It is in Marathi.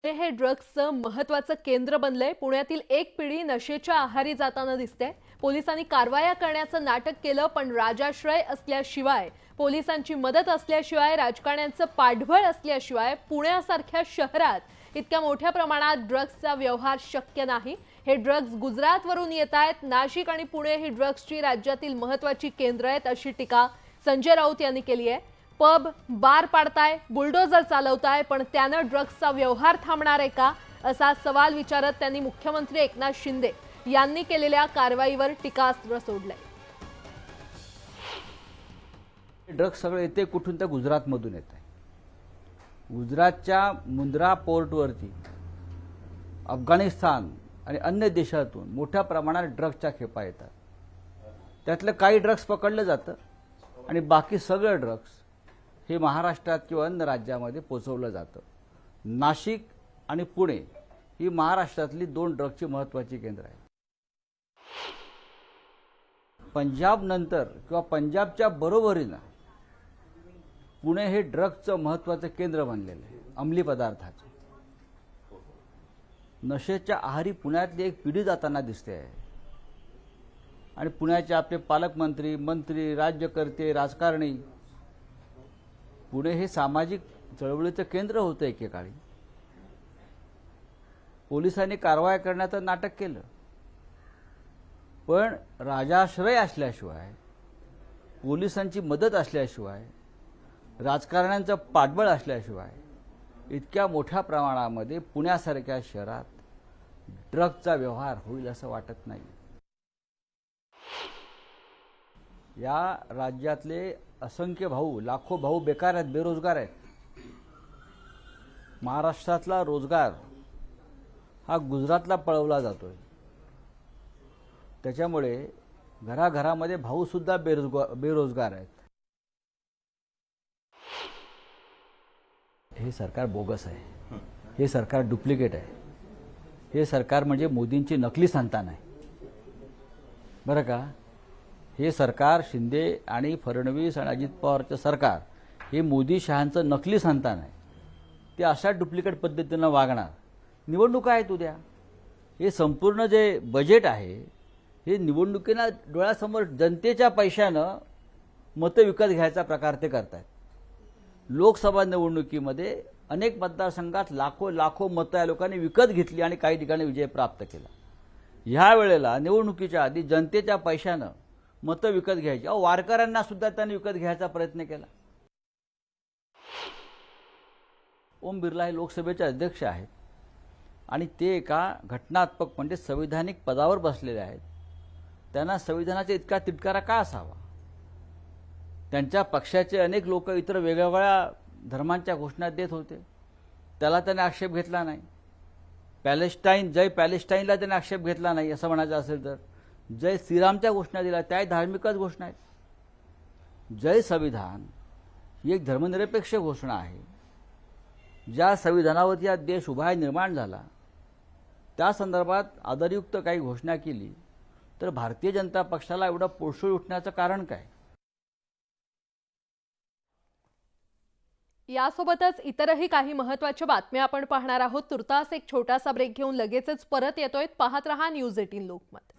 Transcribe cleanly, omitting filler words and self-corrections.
हे ड्रग्सचं महत्त्वाचं केंद्र बनलंय। पुण्यातील एक पिढी नशेच्या आहारी जाताना दिसते। पोलिसांनी कारवाया करण्याचं नाटक केलं, पण राजाश्रय असल्याशिवाय, पोलिसांची मदत असल्याशिवाय, राजकारण्यांचं पाठबळ असल्याशिवाय पुण्यासारख्या शहरात इतक्या मोठ्या प्रमाणात ड्रग्सचा व्यवहार शक्य नाही। हे ड्रग्स गुजरातवरून येत आहेत। नाशिक आणि पुणे ही ड्रग्सची राज्यातील महत्त्वाची केंद्र आहेत, अशी टीका संजय राऊत यांनी केली आहे। पब बार पाडताय, बुलडोजर चालवताय, पण त्यानं ड्रग्सचा व्यवहार थांबणार आहे का, असा सवाल विचारत त्यांनी मुख्यमंत्री एकनाथ शिंदे यांनी केलेल्या कारवाईवर टीकास्त्र सोडलंय। ड्रग्स सगळे येते कुठून तर गुजरातमधून येत आहे। गुजरातच्या मुंद्रा पोर्टवरती अफगाणिस्तान आणि अन्य देशातून मोठ्या प्रमाणात ड्रग्सच्या खेपा येतात। त्यातलं काही ड्रग्स पकडलं जातं आणि बाकी सगळं ड्रग्स हे महाराष्ट्रात किंवा अन्य राज्यामध्ये पोहोचवलं जातं। नाशिक आणि पुणे ही महाराष्ट्रातली दोन ड्रग्सची महत्त्वाची केंद्र आहेत। पंजाब नंतर किंवा पंजाबच्या बरोबरीनं पुणे हे ड्रग्सचं महत्त्वाचं केंद्र बनलेलं आहे, अंमली पदार्थाचं। नशेच्या आहारी पुण्यातली एक पिढी जाताना दिसते आहे आणि पुण्याचे आपले पालकमंत्री, मंत्री, राज्यकर्ते, राजकारणी, पुणे हे सामाजिक चळवळीचं केंद्र होतं एकेकाळी। पोलिसांनी कारवाया करण्याचं नाटक केलं, पण राजाश्रय असल्याशिवाय, पोलिसांची मदत असल्याशिवाय, राजकारण्यांचं पाठबळ असल्याशिवाय इतक्या मोठ्या प्रमाणामध्ये पुण्यासारख्या शहरात ड्रग्सचा व्यवहार होईल असं वाटत नाही। या राज्यातले असंख्य भाऊ, लाखो भाऊ बेकार आहेत, बेरोजगार आहेत। महाराष्ट्रातला रोजगार हा गुजरातला पळवला जातोय। त्याच्यामुळे घराघरामध्ये भाऊ सुद्धा बेरोजगार आहेत। हे सरकार बोगस आहे, हे सरकार डुप्लिकेट आहे, हे सरकार म्हणजे मोदींची नकली संतान आहे, बरं का। हे सरकार, शिंदे आणि फडणवीस आणि अजित पवारचं सरकार हे मोदी शहांचं नकली संतान आहे। ते अशा डुप्लिकेट पद्धतीनं वागणार। निवडणुका आहेत उद्या, हे संपूर्ण जे बजेट आहे हे निवडणुकीला डोळ्यासमोर जनतेच्या पैशानं मतं विकत घ्यायचा प्रकार ते करतात। लोकसभा निवडणुकीमध्ये अनेक मतदारसंघात लाखो मतं या लोकांनी विकत घेतली आणि काही ठिकाणी विजय प्राप्त केला। ह्या वेळेला निवडणुकीच्या आधी जनतेच्या पैशानं मतं विकत घ्यायची, वारकऱ्यांना सुद्धा त्यांनी विकत घ्यायचा प्रयत्न केला। ओम बिर्ला हे लोकसभेचे अध्यक्ष आहेत आणि ते एका घटनात्मक म्हणजे संविधानिक पदावर बसलेले आहेत। त्यांना संविधानाचा इतका तिटकारा का असावा? त्यांच्या पक्षाचे अनेक लोक इतर वेगवेगळ्या धर्मांच्या घोषणा देत होते, त्याला त्यांनी आक्षेप घेतला नाही। पॅलेस्टाईन, जय पॅलेस्टाईनला त्यांनी आक्षेप घेतला नाही असं म्हणायचं असेल तर। जय श्रीरामच्या घोषणा दिल्या, त्या धार्मिकच घोषणा आहेत। जय संविधान ही एक धर्मनिरपेक्ष घोषणा आहे। ज्या संविधानावरती हा देश उभा निर्माण झाला, त्या संदर्भात आदरयुक्त काही घोषणा केली तर भारतीय जनता पक्षाला एवढं पोळसुळ उठण्याचं कारण काय? यासोबतच इतरही काही महत्त्वाच्या बातम्या आपण पाहणार आहोत। तुर्तास एक छोटासा ब्रेक घेऊन लगेचच परत येतोय। पाहत रहा न्यूज 18 लोकमत।